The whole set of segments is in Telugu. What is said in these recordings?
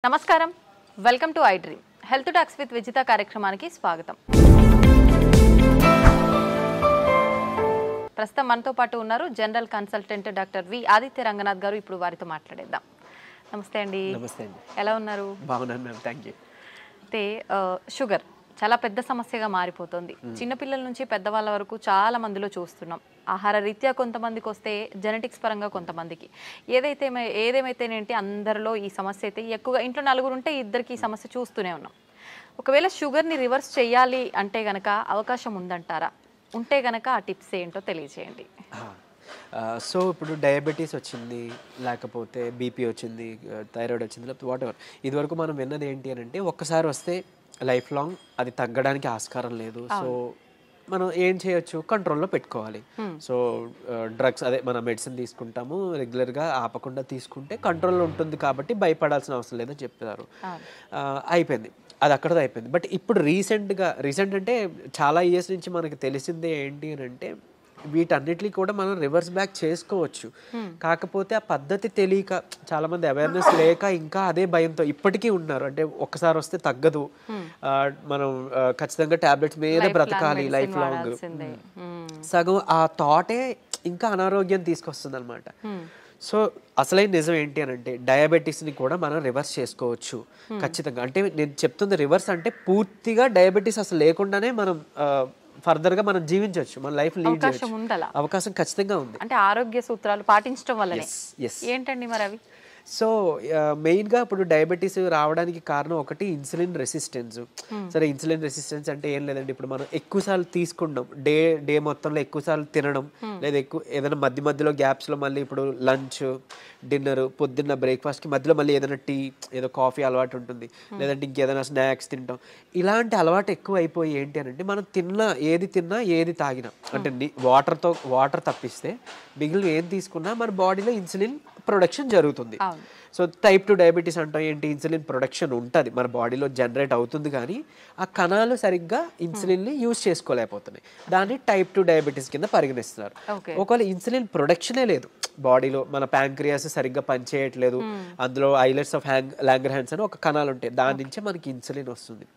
నమస్కారం welcome to I dream health talks with Vijitha కార్యక్రమానికి స్వాగతం. ప్రస్తుతం మనతో పాటు ఉన్నారు general consultant doctor V Aditya Ranganath గారు. ఇప్పుడు వారితో మాట్లాడేద్దాం. నమస్తే అండి. నమస్తే అండి. ఎలా ఉన్నారు? బాగున్నాను మ్యామ్, థ్యాంక్ యూ. అయితే షుగర్ చాలా పెద్ద సమస్యగా మారిపోతుంది. చిన్నపిల్లల నుంచి పెద్దవాళ్ళ వరకు చాలా మందిలో చూస్తున్నాం. ఆహార రీత్యా కొంతమందికి వస్తే జెనెటిక్స్ పరంగా కొంతమందికి ఏదేమైతేనేంటి అందరిలో ఈ సమస్య అయితే ఎక్కువగా ఇంట్లో నలుగురు ఉంటే ఇద్దరికి ఈ సమస్య చూస్తూనే ఉన్నాం. ఒకవేళ షుగర్ని రివర్స్ చేయాలి అంటే గనక అవకాశం ఉందంటారా? ఉంటే గనక ఆ టిప్స్ ఏంటో తెలియజేయండి. సో ఇప్పుడు డయాబెటీస్ వచ్చింది, లేకపోతే బీపీ వచ్చింది, థైరాయిడ్ వచ్చింది, లేకపోతే వాట్ ఎవర్, ఇదివరకు మనం విన్నది ఏంటి అని అంటే ఒక్కసారి వస్తే లైఫ్ లాంగ్ అది తగ్గడానికి ఆస్కారం లేదు. సో మనం ఏం చేయొచ్చు, కంట్రోల్లో పెట్టుకోవాలి. సో డ్రగ్స్ అదే మన మెడిసిన్ తీసుకుంటాము, రెగ్యులర్గా ఆపకుండా తీసుకుంటే కంట్రోల్లో ఉంటుంది కాబట్టి భయపడాల్సిన అవసరం లేదని చెప్తారు. అయిపోయింది, అది అక్కడతో అయిపోయింది. బట్ ఇప్పుడు రీసెంట్ అంటే చాలా ఇయర్స్ నుంచి మనకి తెలిసిందే ఏంటి అని అంటే వీటన్నిటిని కూడా మనం రివర్స్ బ్యాక్ చేసుకోవచ్చు. కాకపోతే ఆ పద్ధతి తెలియక, చాలా మంది అవేర్నెస్ లేక ఇంకా అదే భయంతో ఇప్పటికీ ఉన్నారు. అంటే ఒక్కసారి వస్తే తగ్గదు, మనం ఖచ్చితంగా టాబ్లెట్స్ మీద బ్రతకాలి లైఫ్ లాంగ్. సగం ఆ థాటే ఇంకా అనారోగ్యం తీసుకొస్తుంది అనమాట. సో అసలైన నిజం ఏంటి అని అంటే డయాబెటీస్ని కూడా మనం రివర్స్ చేసుకోవచ్చు ఖచ్చితంగా. అంటే నేను చెప్తుంది రివర్స్ అంటే పూర్తిగా డయాబెటీస్ అసలు లేకుండానే మనం ఫర్దర్గా మనం జీవించవచ్చు, మన లైఫ్ లీడ్ చేయొచ్చు. అవకాశం ఖచ్చితంగా ఉంది. అంటే ఆరోగ్య సూత్రాలు పాటించడం వల్లనే. ఏంటండి మరి అవి? సో మెయిన్గా ఇప్పుడు డయాబెటీస్ రావడానికి కారణం ఒకటి ఇన్సులిన్ రెసిస్టెన్స్. సరే, ఇన్సులిన్ రెసిస్టెన్స్ అంటే ఏం లేదండి, ఇప్పుడు మనం ఎక్కువసార్లు తీసుకుంటాం, డే మొత్తంలో ఎక్కువసార్లు తినడం, లేదా ఏదైనా మధ్యలో గ్యాప్స్లో మళ్ళీ ఇప్పుడు లంచ్, డిన్నర్, పొద్దున్న బ్రేక్ఫాస్ట్కి మధ్యలో మళ్ళీ ఏదైనా టీ, ఏదో కాఫీ అలవాటు ఉంటుంది, లేదంటే ఇంకేదైనా స్నాక్స్ తింటాం. ఇలాంటి అలవాటు ఎక్కువ అయిపోయి ఏంటి అని అంటే మనం ఏది తిన్నా ఏది తాగినా, అంటే వాటర్ తప్పిస్తే మిగిలిన ఏం తీసుకున్నా మన బాడీలో ఇన్సులిన్ ప్రొడక్షన్ జరుగుతుంది. సో టైప్ 2 డయాబెటీస్ అంటాం ఏంటి, ఇన్సులిన్ ప్రొడక్షన్ ఉంటుంది మన బాడీలో, జనరేట్ అవుతుంది, కానీ ఆ కణాలు సరిగ్గా ఇన్సులిన్ని యూజ్ చేసుకోలేకపోతున్నాయి. దాన్ని టైప్ 2 డయాబెటీస్ కింద పరిగణిస్తున్నారు. ఒకవేళ ఇన్సులిన్ ప్రొడక్షనే లేదు బాడీలో, మన ప్యాంక్రియాస్ సరిగ్గా పనిచేయట్లేదు, అందులో ఐలెట్స్ ఆఫ్ లాంగర్హాన్స్ అని ఒక కణాలు ఉంటాయి, దాని నుంచే మనకి ఇన్సులిన్ వస్తుంది.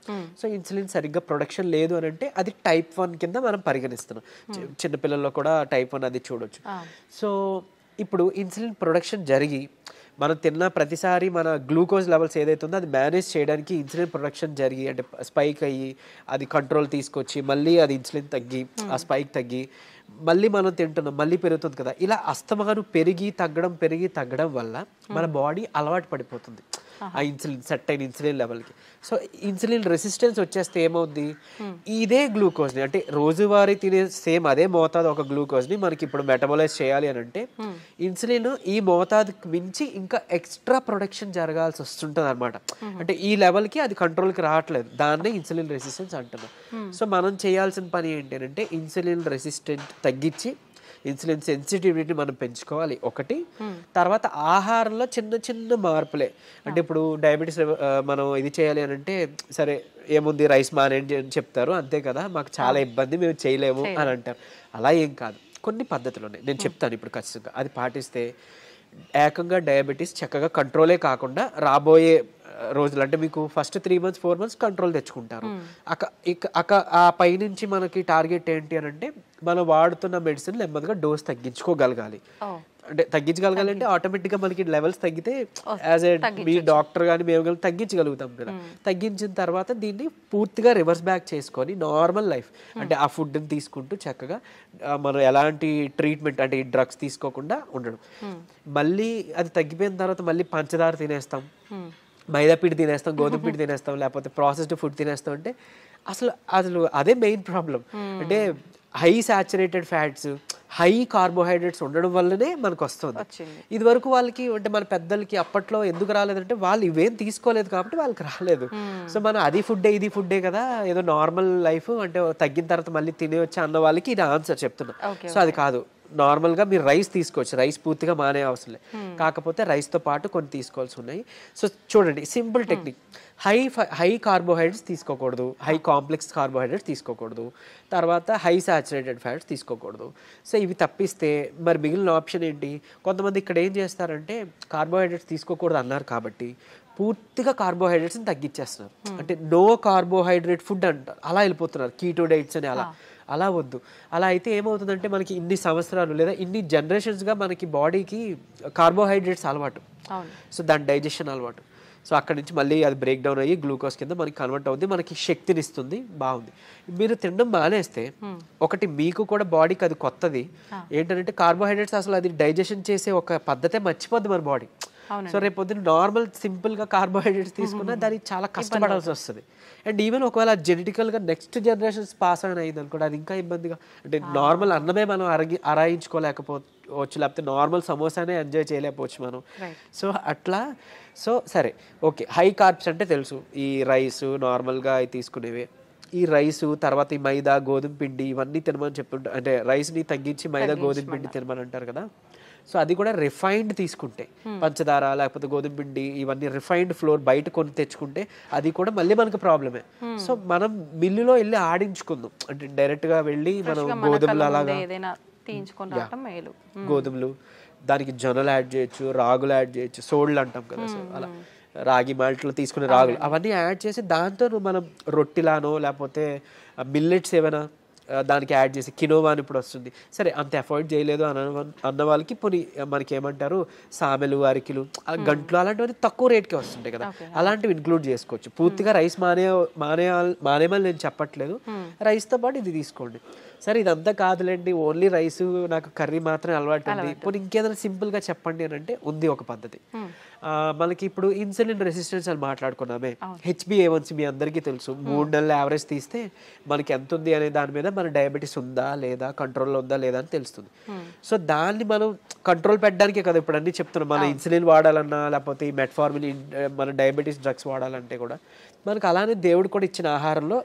సో ఇన్సులిన్ సరిగ్గా ప్రొడక్షన్ లేదు అని అంటే అది టైప్ 1 కింద మనం పరిగణిస్తున్నాం. చిన్నపిల్లల్లో కూడా టైప్ 1 అది చూడొచ్చు. సో ఇప్పుడు ఇన్సులిన్ ప్రొడక్షన్ జరిగి మనం తిన్న ప్రతిసారి మన గ్లూకోజ్ లెవెల్స్ ఏదైతే ఉందో అది మేనేజ్ చేయడానికి ఇన్సులిన్ ప్రొడక్షన్ జరిగి, అంటే స్పైక్ అయ్యి అది కంట్రోల్ తీసుకొచ్చి మళ్ళీ అది ఇన్సులిన్ తగ్గి ఆ స్పైక్ తగ్గి మళ్ళీ మనం తింటున్నాం, మళ్ళీ పెరుగుతుంది కదా. ఇలా అస్తమానం పెరిగి తగ్గడం వల్ల మన బాడీ అలవాటు పడిపోతుంది ఆ ఇన్సులిన్, సెట్ అయిన ఇన్సులిన్ లెవెల్కి. సో ఇన్సులిన్ రెసిస్టెన్స్ వచ్చేస్తే ఏమవుద్ది, ఇదే గ్లూకోజ్ని, అంటే రోజువారీ తినే సేమ్ అదే మోతాదు ఒక గ్లూకోజ్ని మనకి ఇప్పుడు మెటబలైజ్ చేయాలి అని అంటే ఇన్సులిన్ ఈ మోతాదుకి మించి ఇంకా ఎక్స్ట్రా ప్రొడక్షన్ జరగాల్సి వస్తుంటుంది అనమాట. అంటే ఈ లెవెల్కి అది కంట్రోల్కి రావట్లేదు, దాన్నే ఇన్సులిన్ రెసిస్టెన్స్ అంటున్నాం. సో మనం చేయాల్సిన పని ఏంటి అంటే ఇన్సులిన్ రెసిస్టెంట్ తగ్గించి ఇన్సులిన్ సెన్సిటివిటీ మనం పెంచుకోవాలి ఒకటి. తర్వాత ఆహారంలో చిన్న మార్పులే, అంటే ఇప్పుడు డయాబెటీస్ మనం ఇది చేయాలి అని అంటే సరే ఏముంది రైస్ మానేయండి అని చెప్తారు, అంతే కదా, మాకు చాలా ఇబ్బంది, మేము చేయలేము అని అంటారు. అలా ఏం కాదు, కొన్ని పద్ధతులు ఉన్నాయి, నేను చెప్తాను ఇప్పుడు ఖచ్చితంగా. అది పాటిస్తే ఏకంగా డయాబెటీస్ చక్కగా కంట్రోలే కాకుండా రాబోయే రోజులు, అంటే మీకు ఫస్ట్ 3 months 4 months కంట్రోల్ తెచ్చుకుంటారు. ఆ పైనుంచి మనకి టార్గెట్ ఏంటి అని అంటే మనం వాడుతున్న మెడిసిన్ నెమ్మదిగా డోస్ తగ్గించుకోగలగాలి. అంటే తగ్గించగలగాలి అంటే ఆటోమేటిక్గా మనకి లెవెల్స్ తగ్గితే యాజ్ ఏ మీ డాక్టర్ కానీ మేము కానీ తగ్గించగలుగుతాం కదా. తగ్గించిన తర్వాత దీన్ని పూర్తిగా రివర్స్ బ్యాక్ చేసుకొని నార్మల్ లైఫ్, అంటే ఆ ఫుడ్ని తీసుకుంటూ చక్కగా మనం ఎలాంటి ట్రీట్మెంట్ అంటే ఈ డ్రగ్స్ తీసుకోకుండా ఉండడం. మళ్ళీ అది తగ్గిపోయిన తర్వాత మళ్ళీ పంచదార తినేస్తాం, మైదా పిండి తినేస్తాం, గోధుమ పిండి తినేస్తాం, లేకపోతే ప్రాసెస్డ్ ఫుడ్ తినేస్తాం. అంటే అసలు అదే మెయిన్ ప్రాబ్లం. అంటే high saturated fats, high carbohydrates ఉండడం వల్లనే మనకు వస్తుంది. ఇది వరకు వాళ్ళకి, అంటే మన పెద్దలకి అప్పట్లో ఎందుకు రాలేదంటే వాళ్ళు ఇవేం తీసుకోలేదు కాబట్టి వాళ్ళకి రాలేదు. సో మనం అది ఫుడ్డే ఇది ఫుడ్డే కదా, ఏదో నార్మల్ లైఫ్, అంటే తగ్గిన తర్వాత మళ్ళీ తినేవచ్చు అన్న వాళ్ళకి ఇది ఆన్సర్ చెప్తున్నా. సో అది కాదు, నార్మల్గా మీరు రైస్ తీసుకోవచ్చు, రైస్ పూర్తిగా మానే అవసరం లేదు, కాకపోతే రైస్తో పాటు కొన్ని తీసుకోవాల్సి ఉన్నాయి. సో చూడండి, సింపుల్ టెక్నిక్, హై కార్బోహైడ్రేట్స్ తీసుకోకూడదు, హై కాంప్లెక్స్ కార్బోహైడ్రేట్స్ తీసుకోకూడదు, తర్వాత హై సాచురేటెడ్ ఫ్యాట్స్ తీసుకోకూడదు. సో ఇవి తప్పిస్తే మరి మిగిలిన ఆప్షన్ ఏంటి? కొంతమంది ఇక్కడ ఏం చేస్తారంటే కార్బోహైడ్రేట్స్ తీసుకోకూడదు అన్నారు కాబట్టి పూర్తిగా కార్బోహైడ్రేట్స్ని తగ్గించేస్తున్నారు. అంటే నో కార్బోహైడ్రేట్ ఫుడ్ అంటారు, అలా వెళ్ళిపోతున్నారు. కీటో డైట్స్ అని అలా వద్దు. అలా అయితే ఏమవుతుందంటే మనకి ఇన్ని సంవత్సరాలు లేదా ఇన్ని జనరేషన్స్గా మనకి బాడీకి కార్బోహైడ్రేట్స్ అలవాటు, సో దాని డైజెషన్ అలవాటు. సో అక్కడి నుంచి మళ్ళీ అది బ్రేక్ డౌన్ అయ్యి గ్లూకోజ్ కింద మనకి కన్వర్ట్ అవుతుంది, మనకి శక్తిని ఇస్తుంది, బాగుంది. మీరు తినడం మానేస్తే ఒకటి మీకు కూడా బాడీకి అది కొత్తది ఏంటంటే కార్బోహైడ్రేట్స్ అసలు అది డైజెషన్ చేసే ఒక పద్ధతే మర్చిపోద్ది మన బాడీ. సో రేపు పొద్దున్న నార్మల్ సింపుల్గా కార్బోహైడ్రేట్స్ తీసుకున్నా దానికి చాలా కష్టపడాల్సి వస్తుంది. అండ్ ఈవెన్ ఒకవేళ జెనెటికల్గా నెక్స్ట్ జనరేషన్స్ పాస్ అయిన అయింది అనుకోండి, అది ఇంకా ఇబ్బందిగా. అంటే నార్మల్ అన్నమే మనం అరాయించుకోలేకపోవచ్చు, లేకపోతే నార్మల్ సమోసానే ఎంజాయ్ చేయలేకపోవచ్చు మనం. సో అట్లా సో సరే ఓకే, హై కార్బ్స్ అంటే తెలుసు, ఈ రైస్ నార్మల్గా అవి తీసుకునేవి. ఈ రైసు తర్వాత ఈ మైదా గోధుమ పిండి ఇవన్నీ తినమని చెప్తుంటారు, అంటే రైస్ని తగ్గించి మైదా గోధుమ పిండి తినమని అంటారు కదా. సో అది కూడా రిఫైన్డ్ తీసుకుంటే, పంచదార లేకపోతే గోధుమ పిండి ఇవన్నీ రిఫైన్డ్ ఫ్లోర్ బయట కొని తెచ్చుకుంటే అది కూడా మళ్ళీ మనకు ప్రాబ్లమే. సో మనం మిల్లులో వెళ్ళి ఆడించుకుందాం, అంటే డైరెక్ట్గా వెళ్ళి మనం గోధుమలు అలాగా గోధుమలు, దానికి జొన్నలు యాడ్ చేయొచ్చు, రాగులు యాడ్ చేయొచ్చు, సోళ్ళు అంటాం కదా, సో అలా రాగి మాల్ట్లో తీసుకునే రాగులు అవన్నీ యాడ్ చేసి దాంతో మనం రొట్టిలానో లేకపోతే మిల్లెట్స్ ఏమైనా దానికి యాడ్ చేసి, కినోవా అని ఇప్పుడు వస్తుంది, సరే అంత అఫోర్డ్ చేయలేదు అన్న వాళ్ళకి పోనీ మనకి ఏమంటారు సామెలు, అరికిలు, గంటలు అలాంటివన్నీ తక్కువ రేట్కే వస్తుంటాయి కదా, అలాంటివి ఇంక్లూడ్ చేసుకోవచ్చు. పూర్తిగా రైస్ మానేమని నేను చెప్పట్లేదు, రైస్తో పాటు ఇది తీసుకోండి. సరే ఇదంతా కాదులేండి, ఓన్లీ రైస్ నాకు కర్రీ మాత్రమే అలవాటు ఉంది, పోనీ ఇంకేదైనా సింపుల్గా చెప్పండి అని అంటే ఉంది ఒక పద్ధతి. మనకి ఇప్పుడు ఇన్సులిన్ రెసిస్టెన్స్ అని మాట్లాడుకున్నామే, HbA1c మీ అందరికీ తెలుసు, 3 నెలల యావరేజ్ తీస్తే మనకి ఎంత ఉంది అనే దాని మీద మన డయాబెటీస్ ఉందా లేదా, కంట్రోల్లో ఉందా లేదా అని తెలుస్తుంది. సో దాన్ని మనం కంట్రోల్ పెట్టడానికే కదా ఇప్పుడు అన్నీ చెప్తున్నాం. మన ఇన్సులిన్ వాడాలన్నా లేకపోతే ఈ మెట్ఫార్మిన్ మన డయాబెటీస్ డ్రగ్స్ వాడాలంటే కూడా మనకు అలానే దేవుడు కూడా ఇచ్చిన ఆహారంలో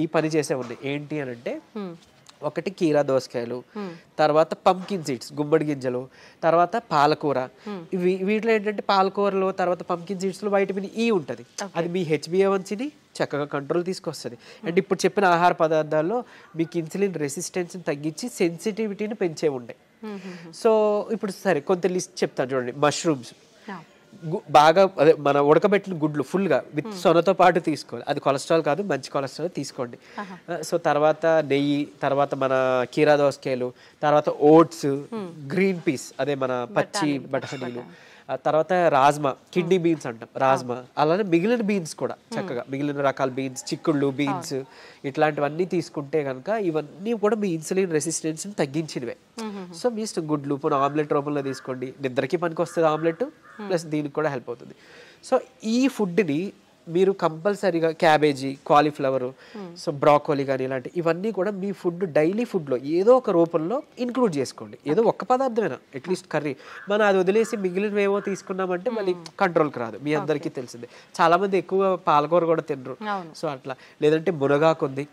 ఈ పని చేసే ఉన్నాయి. ఏంటి అని అంటే ఒకటి కీరా దోసకాయలు, తర్వాత పంకిన్ సీడ్స్ గుమ్మడి గింజలు, తర్వాత పాలకూర. వీటిలో ఏంటంటే పాలకూరలో తర్వాత పంకిన్ సీడ్స్లో వైటమిన్ ఈ ఉంటుంది, అది మీ HbA1cని చక్కగా కంట్రోల్ తీసుకొస్తుంది. అండ్ ఇప్పుడు చెప్పిన ఆహార పదార్థాల్లో మీకు ఇన్సులిన్ రెసిస్టెన్స్ని తగ్గించి సెన్సిటివిటీని పెంచే ఉంటాయి. సో ఇప్పుడు సరే కొంత లిస్ట్ చెప్తాను చూడండి. మష్రూమ్స్ బాగా అదే మన ఉడకబెట్టిన గుడ్లు ఫుల్గా విత్ సొనతో పాటు తీసుకోవాలి, అది కొలెస్ట్రాల్ కాదు, మంచి కొలెస్ట్రాల్ తీసుకోండి. సో తర్వాత నెయ్యి, తర్వాత మన కీరా దోసకాయలు, తర్వాత ఓట్స్, గ్రీన్ పీస్ అదే మన పచ్చి బఠానీలు, తర్వాత రాజ్మా, కిడ్నీ బీన్స్ అంటాం రాజ్మా, అలానే మిగిలిన బీన్స్ కూడా చక్కగా మిగిలిన రకాల బీన్స్, చిక్కుళ్ళు బీన్స్ ఇట్లాంటివన్నీ తీసుకుంటే కనుక ఇవన్నీ కూడా మీ ఇన్సులిన్ రెసిస్టెన్స్ని తగ్గించినవే. సో మీ ఇష్టం, గుడ్లు పోనీ ఆమ్లెట్ రూపంలో తీసుకోండి, నిద్రకి పనికి వస్తుంది ఆమ్లెట్, ప్లస్ దీనికి కూడా హెల్ప్ అవుతుంది. సో ఈ ఫుడ్ని మీరు కంపల్సరీగా క్యాబేజీ, కాలీఫ్లవరు, సో బ్రాకోలీ కానీ ఇలాంటి ఇవన్నీ కూడా మీ ఫుడ్ డైలీ ఫుడ్లో ఏదో ఒక రూపంలో ఇంక్లూడ్ చేసుకోండి. ఏదో ఒక్క పదార్థమైనా అట్లీస్ట్ కర్రీ, మనం అది వదిలేసి మిగిలినవేమో తీసుకున్నామంటే మళ్ళీ కంట్రోల్కి రాదు. మీ అందరికీ తెలిసిందే, చాలామంది ఎక్కువ పాలకూర కూడా తినరు. సో అట్లా, లేదంటే మునగాకు ఉంది,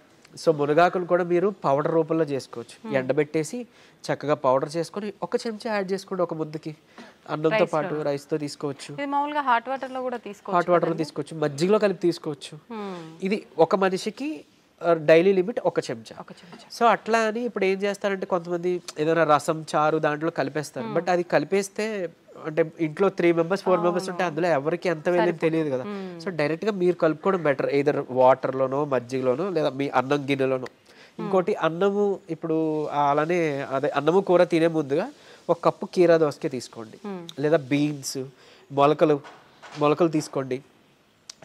సో మునగాకును కూడా మీరు పౌడర్ రూపంలో చేసుకోవచ్చు, ఎండబెట్టేసి చక్కగా పౌడర్ చేసుకొని ఒక చెంచా యాడ్ చేసుకోండి ఒక ముద్దకి, అన్నంతో పాటు రైస్తో తీసుకోవచ్చు, హాట్ వాటర్లో కూడా తీసుకోవచ్చు, మజ్జిగలో కలిపి తీసుకోవచ్చు. ఇది ఒక మనిషికి డైలీ లిమిట్ ఒక చెంచా. సో అట్లా అని ఇప్పుడు ఏం చేస్తారంటే కొంతమంది ఏదైనా రసం, చారు దాంట్లో కలిపేస్తారు, బట్ అది కలిపేస్తే అంటే ఇంట్లో 3 members 4 members ఉంటే అందులో ఎవరికి ఎంత వెళ్ళేది తెలియదు కదా. సో డైరెక్ట్గా మీరు కలుపుకోవడం బెటర్, ఏదర్ వాటర్లోనో మజ్జిగలోనో లేదా మీ అన్నం గిన్నెలోనో. ఇంకోటి అన్నము, ఇప్పుడు అలానే అదే అన్నము కూర తినే ముందుగా 1 కప్పు కీరా దోసకాయ తీసుకోండి, లేదా బీన్స్, మొలకలు తీసుకోండి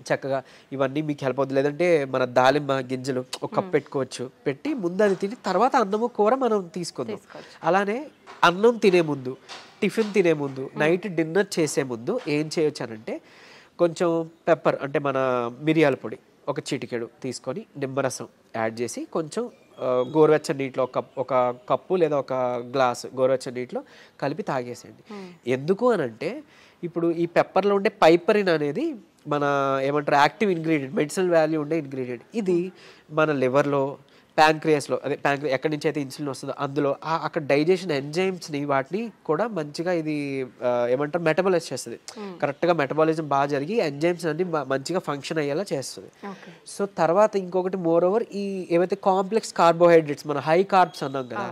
చక్కగా, ఇవన్నీ మీకు హెల్ప్ అవుతుంది. లేదంటే మన దాలిమ్మ గింజలు 1 కప్ పెట్టుకోవచ్చు, పెట్టి ముందు అది తిని తర్వాత అన్నము కూర మనం తీసుకుందాం. అలానే అన్నం తినే ముందు, టిఫిన్ తినే ముందు, నైట్ డిన్నర్ చేసే ముందు ఏం చేయొచ్చు అనంటే కొంచెం పెప్పర్ అంటే మన మిరియాల పొడి 1 చిటికెడు తీసుకొని నిమ్మరసం యాడ్ చేసి కొంచెం గోరువెచ్చని నీటిలో ఒక కప్పు లేదా 1 గ్లాసు గోరువెచ్చని నీటిలో కలిపి తాగేసేయండి. ఎందుకు అనంటే ఇప్పుడు ఈ పెప్పర్లో ఉండే పైపరిన్ అనేది మన ఏమంటారు యాక్టివ్ ఇంగ్రీడియంట్, మెడిసినల్ వాల్యూ ఉండే ఇంగ్రీడియంట్. ఇది మన లివర్లో, ప్యాంక్రియాస్లో, అదే ఎక్కడి నుంచి అయితే ఇన్సులిన్ వస్తుందో అందులో అక్కడ డైజెషన్ ఎంజైమ్స్ని వాటిని కూడా మంచిగా ఇది ఏమంటారు మెటబాలైజ్ చేస్తుంది. కరెక్ట్గా మెటబాలిజం బాగా జరిగి ఎంజైమ్స్ అన్ని మంచిగా ఫంక్షన్ అయ్యేలా చేస్తుంది. సో తర్వాత ఇంకొకటి మోర్ ఓవర్ ఈ ఏవైతే కాంప్లెక్స్ కార్బోహైడ్రేట్స్, మన హై కార్బ్స్ అన్నాం కదా,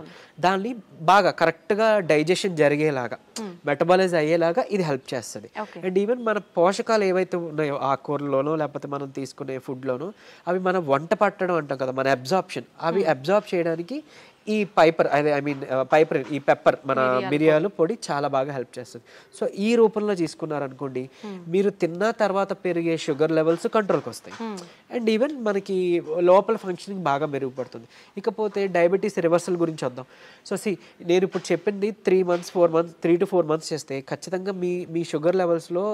దాన్ని బాగా కరెక్ట్గా డైజెషన్ జరిగేలాగా మెటబాలైజ్ అయ్యేలాగా ఇది హెల్ప్ చేస్తుంది. అండ్ ఈవెన్ మన పోషకాలు ఏవైతే ఉన్నాయో ఆకుకూరలోనో లేకపోతే మనం తీసుకునే ఫుడ్లోనో అవి మన వంట పట్టడం అంటాం కదా, మన అబ్జార్ప్షన్, అవి అబ్జార్బ్ చేయడానికి ఈ పైపర్ ఈ పెప్పర్ మన మిరియాలు పొడి చాలా బాగా హెల్ప్ చేస్తుంది. సో ఈ రూపంలో తీసుకున్నారనుకోండి, మీరు తిన్న తర్వాత పెరిగే షుగర్ లెవెల్స్ కంట్రోల్కి వస్తాయి. అండ్ ఈవెన్ మనకి లోపల ఫంక్షనింగ్ బాగా మెరుగుపడుతుంది. ఇకపోతే డయాబెటీస్ రివర్సల్ గురించి వద్దాం. సో నేను ఇప్పుడు చెప్పింది 3 to 4 months చేస్తే ఖచ్చితంగా మీ షుగర్ లెవెల్స్లో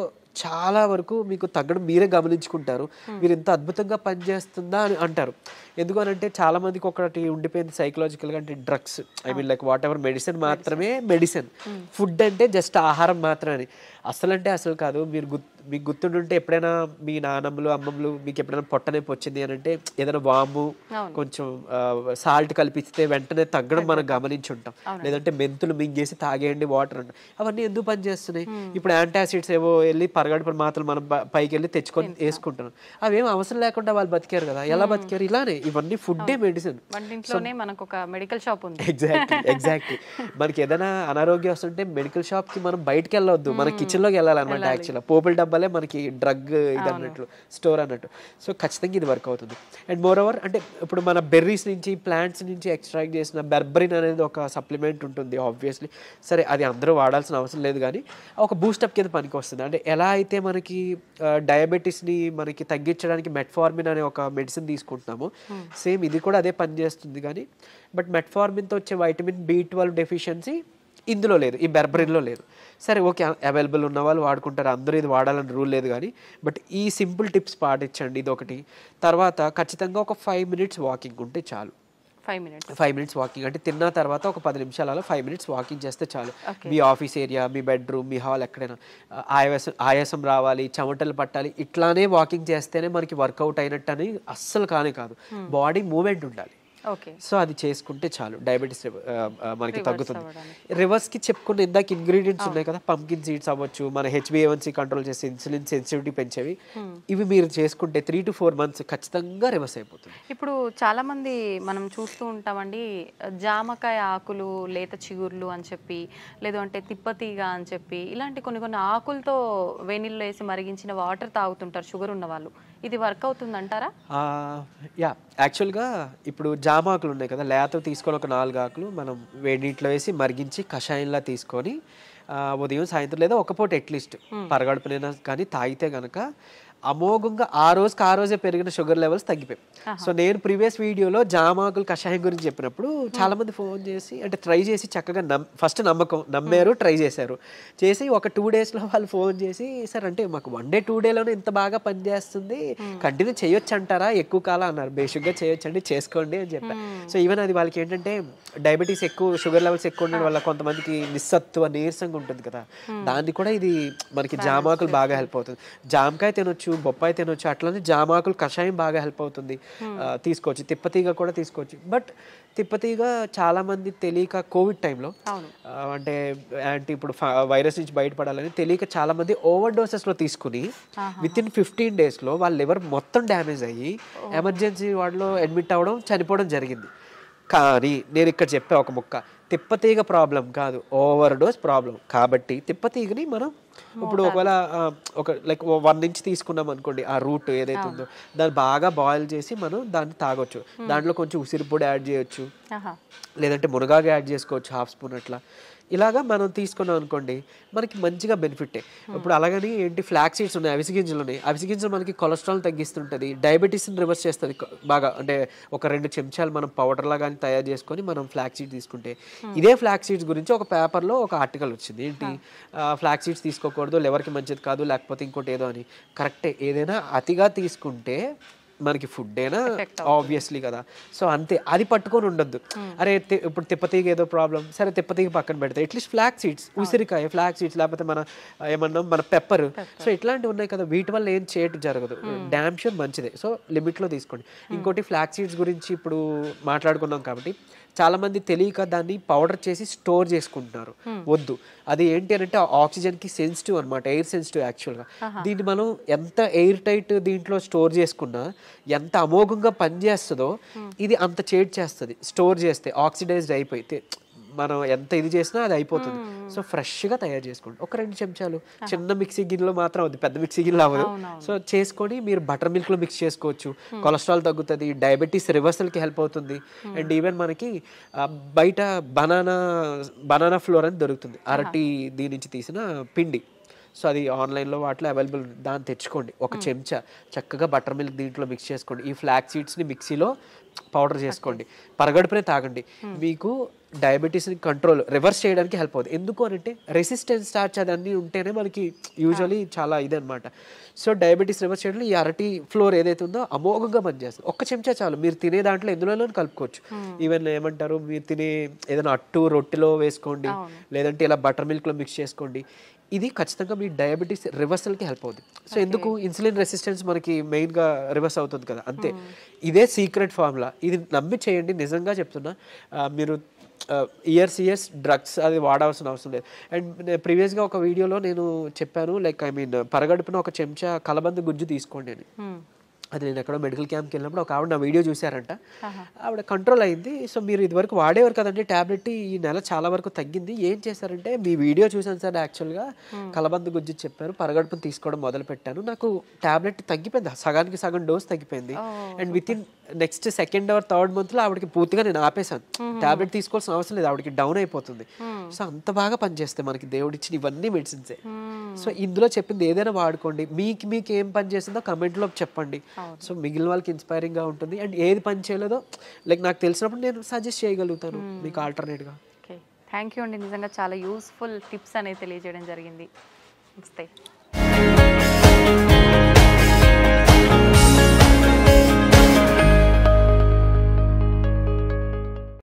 చాలా వరకు మీకు తగ్గడం మీరే గమనించుకుంటారు. మీరు ఇంత అద్భుతంగా పనిచేస్తుందా అని అంటారు. ఎందుకనంటే చాలా మందికి ఒకటి ఉండిపోయింది సైకలాజికల్గా, అంటే drugs, like what ever medicine మాత్రమే మెడిసిన్, ఫుడ్ అంటే జస్ట్ ఆహారం మాత్రమే. అసలు కాదు. మీకు గుర్తుండుంటే ఎప్పుడైనా మీ నాన్నమ్మలు అమ్మమ్మలు మీకు ఎప్పుడైనా పొట్టనొప్పి వచ్చింది అని అంటే ఏదైనా వాము కొంచెం సాల్ట్ కలిపిస్తే వెంటనే తగ్గడం మనం గమనించి ఉంటాం. లేదంటే మెంతులు మింగేసి తాగేయండి వాటర్ అంటాం. అవన్నీ ఎందుకు పనిచేస్తున్నాయి? ఇప్పుడు యాంటాసిడ్స్ ఏవో వెళ్ళి పరగడుపున మాత్రలు మనం పైకి వెళ్ళి తెచ్చుకొని వేసుకుంటున్నాం. అవేం అవసరం లేకుండా వాళ్ళు బతికారు కదా. ఎలా బతికారు? ఇలానే. ఇవన్నీ ఫుడ్డే మెడిసిన్. ఎగ్జాక్ట్లీ. మనకి ఏదైనా అనారోగ్యం వస్తుంటే మెడికల్ షాప్ కి మనం బయటకు వెళ్ళవద్దు, మన కిచెన్ లోకి వెళ్ళాలన్నమాట. యాక్చువల్గా పోపుల డబ్బాలే మనకి డ్రగ్ ఇది అన్నట్లు, స్టోర్ అన్నట్టు. సో ఖచ్చితంగా ఇది వర్క్ అవుతుంది. అండ్ మోర్ ఓవర్ అంటే ఇప్పుడు మన బెర్రీస్ నుంచి ప్లాంట్స్ నుంచి ఎక్స్ట్రాక్ట్ చేసిన బెర్బరిన్ అనేది ఒక సప్లిమెంట్ ఉంటుంది ఆబ్వియస్లీ. సరే అది అందరూ వాడాల్సిన అవసరం లేదు, కానీ ఒక బూస్టప్ కింద పనికి వస్తుంది. అంటే ఎలా అయితే మనకి డయాబెటీస్ని మనకి తగ్గించడానికి మెట్ఫార్మిన్ అనే ఒక మెడిసిన్ తీసుకుంటున్నామో సేమ్ ఇది కూడా అదే పని చేస్తుంది. కానీ బట్ మెట్ఫార్మిన్తో వచ్చే వైటమిన్ B12 డెఫిషియన్సీ ఇందులో లేదు, ఈ బెర్బరిన్లో లేదు. సరే ఓకే, అవైలబుల్ ఉన్న వాళ్ళు వాడుకుంటారు, అందరూ ఇది వాడాలని రూల్ లేదు. కానీ బట్ ఈ సింపుల్ టిప్స్ పాటించండి, ఇది ఒకటి. తర్వాత ఖచ్చితంగా ఒక 5 minutes వాకింగ్ ఉంటే చాలు. 5 minutes వాకింగ్ అంటే తిన్న తర్వాత ఒక 10 నిమిషాలు అలా 5 minutes వాకింగ్ చేస్తే చాలు. మీ ఆఫీస్ ఏరియా, మీ బెడ్రూమ్, మీ హాల్ ఎక్కడైనా ఆయాసం రావాలి, చెమటలు పట్టాలి, ఇట్లానే వాకింగ్ చేస్తేనే మనకి వర్కౌట్ అయినట్టు అని అస్సలు కాదు. బాడీ మూమెంట్ ఉండాలి. సో అది చేసుకుంటే చాలు, డయాబెటీస్ మనకి తగ్గుతుంది. రివర్స్కి చెప్పుకున్న ఇందాక ఇంగ్రీడియంట్స్ ఉన్నాయి కదా, పంకిన్ సీడ్స్ అవ్వచ్చు, మన HbA1c కంట్రోల్ చేసి ఇన్సులిన్ సెన్సిటివిటీ పెంచేవి, ఇవి మీరు చేసుకుంటే 3 to 4 months ఖచ్చితంగా రివర్స్ అయిపోతుంది. ఇప్పుడు చాలా మంది మనం చూస్తూ ఉంటామండి, జామకాయ ఆకులు, లేత చిగుర్లు అని చెప్పి, లేదు అంటే తిప్పతీగ అని చెప్పి, ఇలాంటి కొన్ని ఆకులతో వేణిల్లో వేసి మరిగించిన వాటర్ తాగుతుంటారు షుగర్ ఉన్న వాళ్ళు. ఇది వర్క్ అవుతుంది అంటారా? యాక్చువల్గా ఇప్పుడు జామాకులు ఉన్నాయి కదా, లేత తీసుకొని ఒక 4 ఆకులు మనం వేడి నీటిలో వేసి మరిగించి కషాయంలా తీసుకొని ఉదయం సాయంత్రం లేదా ఒక పూట అట్లీస్ట్ పరగడుపునైనా కానీ తాగితే కనుక అమోఘంగా ఆ రోజే పెరిగిన షుగర్ లెవెల్స్ తగ్గిపోయాయి. సో నేను ప్రీవియస్ వీడియోలో జామాకులు కషాయం గురించి చెప్పినప్పుడు చాలా మంది ఫోన్ చేసి అంటే ట్రై చేసి చక్కగా ఫస్ట్ నమ్మారు, ట్రై చేశారు. చేసి ఒక 2 daysలో వాళ్ళు ఫోన్ చేసి, సార్ అంటే మాకు 1 day 2 dayలోనే ఇంత బాగా పనిచేస్తుంది, కంటిన్యూ చేయొచ్చు అంటారా, ఎక్కువ కాలం అన్నారు. బేసిక్గా చేయొచ్చండి, చేసుకోండి అని చెప్పారు. సో ఈవెన్ అది వాళ్ళకి ఏంటంటే డయాబెటీస్ ఎక్కువ, షుగర్ లెవెల్స్ ఎక్కువ ఉండడం వల్ల కొంతమందికి నిస్సత్తువ, నీరసంగా ఉంటుంది కదా, దాన్ని కూడా ఇది మనకి జామాకులు బాగా హెల్ప్ అవుతుంది. జామకాయ తినొచ్చు, బొప్పాయి తినొచ్చు, అట్లనే జామాకులు కషాయం బాగా హెల్ప్ అవుతుంది, తీసుకోవచ్చు. తిప్పతీగ కూడా తీసుకోవచ్చు. బట్ తిప్పతీగ చాలా మంది తెలియక కోవిడ్ టైంలో అంటే ఇప్పుడు వైరస్ నుంచి బయటపడాలని తెలియక చాలా మంది ఓవర్ డోసెస్లో తీసుకుని వితిన్ 15 daysలో వాళ్ళ లివర్ మొత్తం డ్యామేజ్ అయ్యి ఎమర్జెన్సీ వార్డులో అడ్మిట్ అవ్వడం, చనిపోవడం జరిగింది. కానీ నేను ఇక్కడ చెప్పే ఒక ముక్క, తిప్పతీగ ప్రాబ్లం కాదు, ఓవర్ డోస్ ప్రాబ్లం. కాబట్టి తిప్పతీగని మనం ఇప్పుడు ఒకవేళ ఒక లైక్ 1 inch తీసుకున్నాం అనుకోండి, ఆ రూట్ ఏదైతే ఉందో దాన్ని బాగా బాయిల్ చేసి మనం దాన్ని తాగొచ్చు. దాంట్లో కొంచెం ఉసిరి పొడి యాడ్ చేయొచ్చు, లేదంటే మునగాకు యాడ్ చేసుకోవచ్చు 1/2 spoon అట్లా. ఇలాగా మనం తీసుకున్నాం అనుకోండి మనకి మంచిగా బెనిఫిటే. ఇప్పుడు అలాగని ఏంటి ఫ్లాక్ సీడ్స్ ఉన్నాయి, అవిసె గింజలు ఉన్నాయి. అవిసె గింజలు మనకి కొలెస్ట్రాల్ తగ్గిస్తుంటుంది, డయాబెటీస్ని రివర్స్ చేస్తుంది బాగా. అంటే ఒక 2 చెంచాలు మనం పౌడర్ లాగా తయారు చేసుకొని మనం ఫ్లాక్ సీడ్స్ తీసుకుంటే, ఇదే ఫ్లాక్ సీడ్స్ గురించి ఒక పేపర్లో ఒక ఆర్టికల్ వచ్చింది. ఏంటి, ఫ్లాక్ సీడ్స్ తీసుకోకూడదు, లివర్కి మంచిది కాదు, లేకపోతే ఇంకోటి ఏదో అని. కరెక్టే, ఏదైనా అతిగా తీసుకుంటే మనకి ఫుడ్ అయినా ఆబ్వియస్లీ కదా. సో అంతే, అది పట్టుకొని ఉండొద్దు. అరే ఇప్పుడు తిప్పతీగ ఏదో ప్రాబ్లం, సరే తిప్పతీగ పక్కన పెడితే అట్లీస్ట్ ఫ్లాక్ సీడ్స్, ఉసిరికాయ ఫ్లాక్ సీడ్స్, లేకపోతే మన పెప్పర్, సో ఇట్లాంటివి ఉన్నాయి కదా, వీటి వల్ల ఏం చేయటం జరగదు, డామ్ షూర్ మంచిదే. సో లిమిట్లో తీసుకోండి. ఇంకోటి ఫ్లాక్ సీడ్స్ గురించి ఇప్పుడు మాట్లాడుకున్నాం కాబట్టి చాలా మంది తెలియక దాన్ని పౌడర్ చేసి స్టోర్ చేసుకుంటున్నారు. వద్దు, అది ఏంటి అంటే ఆక్సిజన్కి సెన్సిటివ్ అనమాట, ఎయిర్ సెన్సిటివ్ యాక్చువల్గా. దీన్ని మనం ఎంత ఎయిర్ టైట్ దీంట్లో స్టోర్ చేసుకున్నా, ఎంత అమోఘంగా పనిచేస్తుందో ఇది అంత చేడ్ చేస్తుంది స్టోర్ చేస్తే, ఆక్సిడైజ్డ్ అయిపోతే మనం ఎంత ఇది చేసినా అది అయిపోతుంది. సో ఫ్రెష్గా తయారు చేసుకోండి. ఒక 2 చెంచాలు చిన్న మిక్సీ గిన్నెలో మాత్రం అవుతుంది, పెద్ద మిక్సీ గిన్నెలో అవ్వదు. సో చేసుకొని మీరు బటర్ మిల్క్లో మిక్స్ చేసుకోవచ్చు. కొలెస్ట్రాల్ తగ్గుతుంది, డయాబెటీస్ రివర్సల్కి హెల్ప్ అవుతుంది. అండ్ ఈవెన్ మనకి బయట బనానా ఫ్లోర్ అని దొరుకుతుంది, అరటి దీని నుంచి తీసిన పిండి. సో అది ఆన్లైన్లో వాటిలో అవైలబుల్, దాన్ని తెచ్చుకోండి. ఒక చెంచా చక్కగా బటర్ మిల్క్ దీంట్లో మిక్స్ చేసుకోండి. ఈ ఫ్లాక్ సీడ్స్ని మిక్సీలో పౌడర్ చేసుకోండి, పరగడుపునే తాగండి. మీకు డయాబెటీస్ని రివర్స్ చేయడానికి హెల్ప్ అవుతుంది. ఎందుకు అంటే రెసిస్టెన్స్ స్టార్చ్ అదన్నీ ఉంటేనే మనకి యూజువలీ చాలా ఇదనమాట. సో డయాబెటీస్ రివర్స్ చేయడంలో ఈ అరటి ఫ్లోర్ ఏదైతే ఉందో అమోఘంగా పనిచేస్తుంది. ఒక్క చెంచా చాలు, మీరు తినే దాంట్లో ఎందులో కలుపుకోవచ్చు. ఈవెన్ ఏమంటారు, మీరు తినే ఏదైనా అట్టు రొట్టెలో వేసుకోండి, లేదంటే ఇలా బటర్ మిల్క్లో మిక్స్ చేసుకోండి. ఇది ఖచ్చితంగా మీ డయాబెటీస్ రివర్సల్కి హెల్ప్ అవుతుంది. సో ఎందుకు, ఇన్సులిన్ రెసిస్టెన్స్ మనకి మెయిన్గా రివర్స్ అవుతుంది కదా, అంతే. ఇదే సీక్రెట్ ఫార్ములా, ఇది నమ్మి చేయండి. నిజంగా చెప్తున్నా, మీరు ఇయర్స్ డ్రగ్స్ అది వాడాల్సిన అవసరం లేదు. అండ్ ప్రీవియస్గా ఒక వీడియోలో నేను చెప్పాను, లైక్ పరగడుపున ఒక చెంచా కలబంద గుజ్జు తీసుకోండి అని. అది నేను ఎక్కడో మెడికల్ క్యాంప్కి వెళ్ళినప్పుడు ఒక ఆవిడ నా వీడియో చూసారంట, ఆవిడ కంట్రోల్ అయింది. సో మీరు ఇదివరకు వాడేవారు కదండి ట్యాబ్లెట్, ఈ నెల చాలా వరకు తగ్గింది. ఏం చేశారంటే, మీ వీడియో చూసాను సార్, యాక్చువల్గా కలబంద గుజ్జు చెప్పారు, పరగడుపును తీసుకోవడం మొదలు పెట్టాను, నాకు ట్యాబ్లెట్ తగ్గిపోయింది, సగానికి సగం డోస్ తగ్గిపోయింది. And with in next 2nd or 3rd monthలో ఆవిడకి పూర్తిగా నేను ఆపేశాను, ట్యాబ్లెట్ తీసుకోవాల్సిన అవసరం లేదు, ఆవిడకి డౌన్ అయిపోతుంది. సో అంత బాగా పనిచేస్తాయి మనకి దేవుడు ఇచ్చిన ఇవన్నీ మెడిసిన్సే. సో ఇందులో చెప్పింది ఏదైనా వాడుకోండి, మీకు ఏం పని చేసిందో కమెంట్లో చెప్పండి. సో మిగిలిన వాళ్ళకి ఇన్స్పైరింగ్గా ఉంటుంది. అండ్ ఏది పని చేయలేదో లైక్ నాకు తెలిసినప్పుడు నేను సజెస్ట్ చేయగలుగుతాను మీకు ఆల్టర్నేట్గా. ఓకే, థ్యాంక్ యూ అండి, నిజంగా చాలా యూస్ఫుల్ టిప్స్ అనేది తెలియజేయడం జరిగింది. నమస్తే.